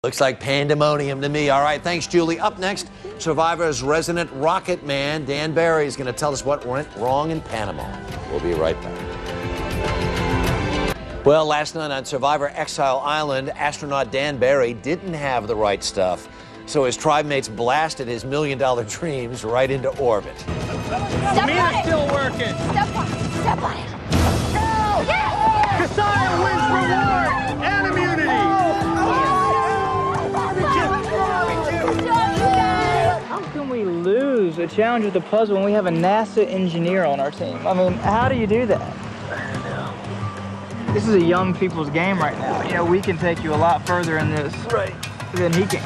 Looks like pandemonium to me. All right, thanks, Julie. Up next, Survivor's resident rocket man, Dan Barry, is going to tell us what went wrong in Panama. We'll be right back. Well, last night on Survivor Exile Island, astronaut Dan Barry didn't have the right stuff, so his tribe mates blasted his million-dollar dreams right into orbit. Amina's still working. Step on it. Step on it. No! Yes! Castoff wins reward and immunity. How can we lose a challenge with the puzzle when we have a NASA engineer on our team? I mean, how do you do that? This is a young people's game right now. You know, we can take you a lot further in this than he can.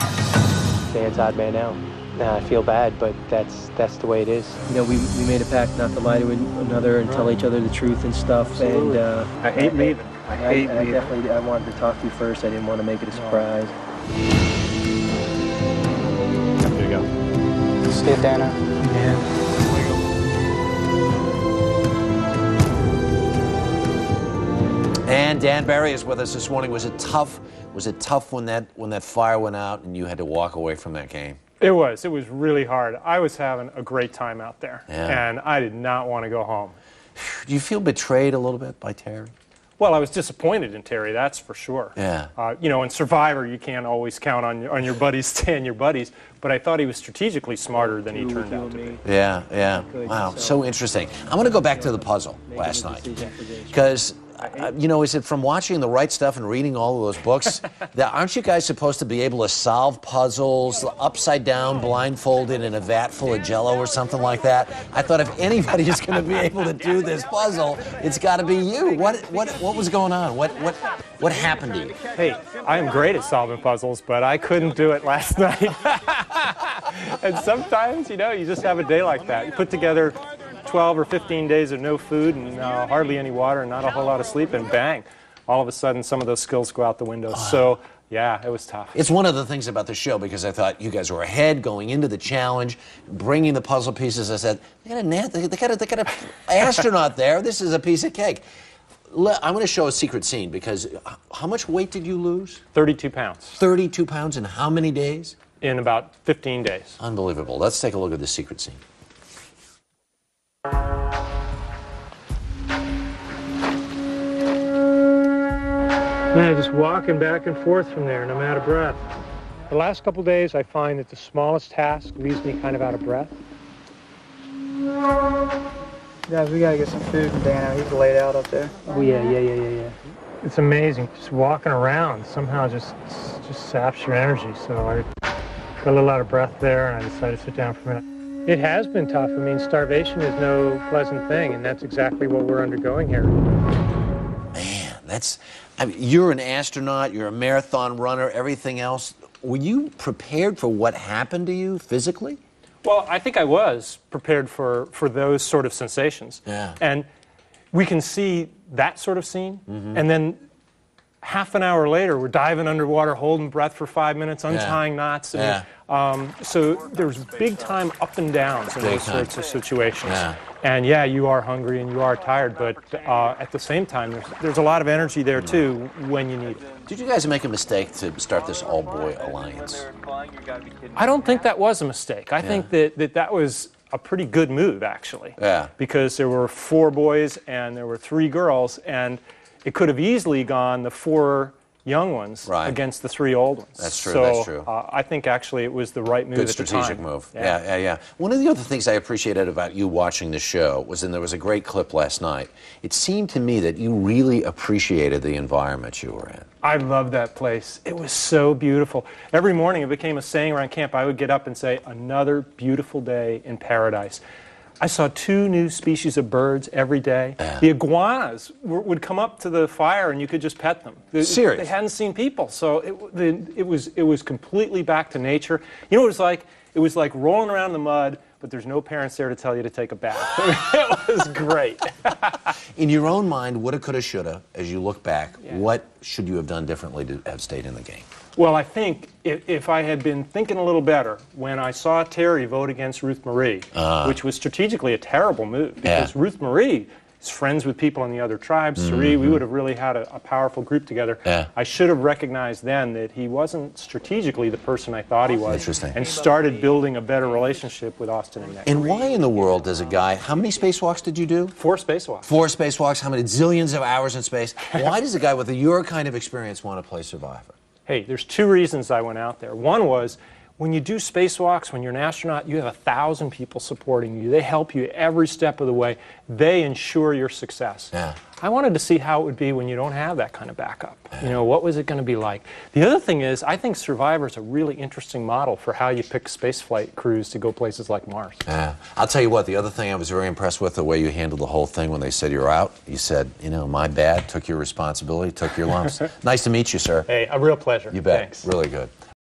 Dan's odd man out. I feel bad, but that's the way it is. You know, we made a pact not to lie to another and tell each other the truth and stuff. Absolutely. And I hate leaving. I hate leaving. Definitely, I wanted to talk to you first. I didn't want to make it a surprise. There you go. See it, Dana. Yeah. And Dan Barry is with us this morning. Was it tough when that fire went out and you had to walk away from that game? It was really hard. I was having a great time out there, yeah. And I did not want to go home. Do you feel betrayed a little bit by Terry? Well, I was disappointed in Terry, that's for sure. Yeah. You know, in Survivor, you can't always count on your buddies staying your buddies, but I thought he was strategically smarter than he turned out to be. Yeah, yeah. Wow, so interesting. I'm going to go back to the puzzle last night, because you know, is it from watching The Right Stuff and reading all of those books that aren't you guys supposed to be able to solve puzzles upside down, blindfolded in a vat full of Jello or something like that? I thought if anybody is going to be able to do this puzzle, it's got to be you. What was going on? What happened to you? Hey, I am great at solving puzzles, but I couldn't do it last night. And sometimes, you know, you just have a day like that. You put together 12 or 15 days of no food and hardly any water and not a whole lot of sleep, and bang, all of a sudden some of those skills go out the window. So, yeah, it was tough. It's one of the things about the show, because I thought you guys were ahead going into the challenge, bringing the puzzle pieces. I said, they got an astronaut there. This is a piece of cake. I'm going to show a secret scene, because how much weight did you lose? 32 pounds. 32 pounds in how many days? In about 15 days. Unbelievable. Let's take a look at the secret scene. Man, just walking back and forth from there, and I'm out of breath. The last couple days, I find that the smallest task leaves me kind of out of breath. Guys, we gotta get some food from Dano. He's laid out up there. Oh, yeah. It's amazing. Just walking around somehow just saps your energy. So I got a little out of breath there, and I decided to sit down for a minute. It has been tough. I mean, starvation is no pleasant thing, and that's exactly what we're undergoing here. Man, you're an astronaut, you're a marathon runner, everything else. Were you prepared for what happened to you physically? Well, I think I was prepared for those sort of sensations. Yeah. And we can see that sort of scene, and then half an hour later, we're diving underwater, holding breath for 5 minutes, untying knots. And, so there's big time up and downs in those sorts of situations. Yeah. And yeah, you are hungry and you are tired, but at the same time, there's a lot of energy there too when you need it. Did you guys make a mistake to start this all-boy alliance? I don't think that was a mistake. I think that was a pretty good move, actually. Yeah. Because there were 4 boys and there were 3 girls, and it could have easily gone the 4 young ones against the 3 old ones. That's true, so, that's true. I think actually it was the right move Good at the time. strategic move. Yeah. One of the other things I appreciated about you watching the show was, and there was a great clip last night, it seemed to me that you really appreciated the environment you were in. I loved that place. It was so beautiful. Every morning it became a saying around camp. I would get up and say, another beautiful day in paradise. I saw 2 new species of birds every day. The iguanas would come up to the fire and you could just pet them. Serious? They hadn't seen people, so it was completely back to nature. You know what it was like? It was like rolling around in the mud, but there's no parents there to tell you to take a bath. It was great. In your own mind, woulda, coulda, shoulda, as you look back, what should you have done differently to have stayed in the game? Well, I think if I had been thinking a little better when I saw Terry vote against Ruth Marie, which was strategically a terrible move, because Ruth Marie He's friends with people in the other tribes. Suri, we would have really had a powerful group together. Yeah. I should have recognized then that he wasn't strategically the person I thought he was. Interesting. And started building a better relationship with Austin and Nick. And why in the world does a guy, how many spacewalks did you do? 4 spacewalks. 4 spacewalks, how many zillions of hours in space? Why does a guy with your kind of experience want to play Survivor? Hey, there's 2 reasons I went out there. One was, when you do spacewalks, when you're an astronaut, you have 1,000 people supporting you. They help you every step of the way. They ensure your success. Yeah. I wanted to see how it would be when you don't have that kind of backup. You know, what was it going to be like? The other thing is, I think Survivor is a really interesting model for how you pick spaceflight crews to go places like Mars. Yeah. I'll tell you what, the other thing I was very impressed with, the way you handled the whole thing when they said you're out. You said, you know, my bad, took your responsibility, took your lumps. Nice to meet you, sir. Hey, a real pleasure. You bet. Thanks. Really good.